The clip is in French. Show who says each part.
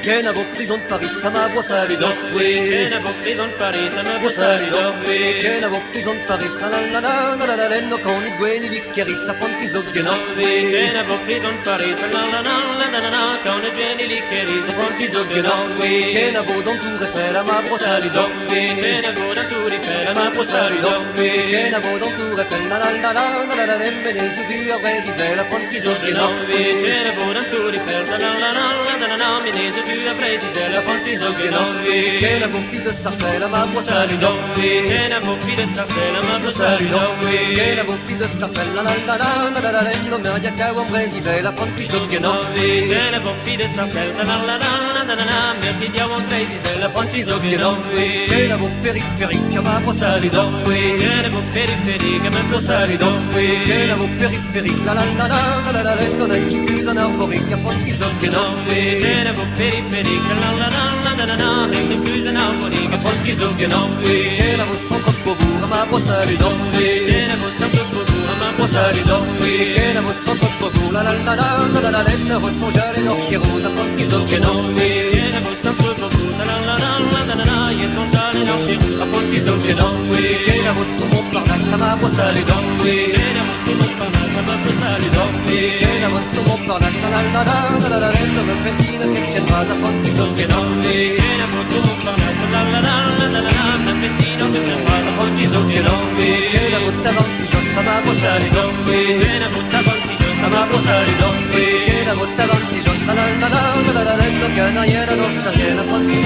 Speaker 1: Che na vo prison de Paris, ça m'a brossé les dents, oui.
Speaker 2: Che na vo prison de Paris, ça m'a brossé les dents, oui.
Speaker 1: Che na vo prison de Paris, la la la la la la la no con i buoni bicchieri, sa fonti zocchino, oui.
Speaker 2: Che na vo prison de Paris, la la la la la la con i buoni bicchieri, sa fonti zocchino, oui.
Speaker 1: Che na vo dans tout Eiffel, ma brossé les dents, oui.
Speaker 2: Che na vo dans tout Eiffel, ma brossé les dents, oui.
Speaker 1: Che na vo dans tout Eiffel, la la la la la la la me les yeux du arrêt disait la fonti zocchino, oui.
Speaker 2: Che na vo dans tout Eiffel, la la la la la la me les yeux du arrêt disait la fonti zocchino, oui.
Speaker 1: Che na vo qui de Sarcelles, ma brossé les dents, oui.
Speaker 2: Che na vo qui de Sarcelles, ma brossé les dents, oui.
Speaker 1: Che na vo qui de Sarcelles, la la la la la la la no me ya ca un vrai disait la fonti zocchino, oui.
Speaker 2: Che na vo qui de Sarcelles, la la la la la me qui dia un vrai disait la fonti zocchino, oui.
Speaker 1: Che na vo périphérique, ma brossé les dents, oui.
Speaker 2: Che na vo périphérique, ma brossé les dents, oui.
Speaker 1: Che na vo périphérique, la la la la la la la non è chiusa un arboric, a fonti zocchino, oui.
Speaker 2: Che na vo périphérique, la la la la la la rende chiusa un arboric, a fonti zocchino, oui.
Speaker 1: Che na vo centre pauvre, ma brossé les dents, oui.
Speaker 2: Che na vo tanto pauvre, ma brossé les dents, oui.
Speaker 1: Che na vo centre pauvre, la la la la la la la ne ressent les occhi roses, a fonti zocchino, oui.
Speaker 2: Che na vo tanto pauvre, la la la la la la io sono già le notti, a fonti zocchino, oui.
Speaker 1: Che na vo tout mon Parnasse, ma brossé les dents, oui.
Speaker 2: Che na vo tutto un Parnasse, ma brossé les dents, oui.
Speaker 1: Che na vo tout mon Parnasse, la la la la la la me pettina che c'è ma a fonti zocchino, oui.
Speaker 2: Che na vo tutto un Parnasse, la la la la la me pettino che c'è ma a fonti zocchino, oui.
Speaker 1: Che na vo davanti giusta, ma brossé les dents, oui.
Speaker 2: Che na vo davanti giusta, ma brossé les dents, oui.
Speaker 1: Che na vo davanti giusta, la la la la la la la no canaiera rossa, che na fonti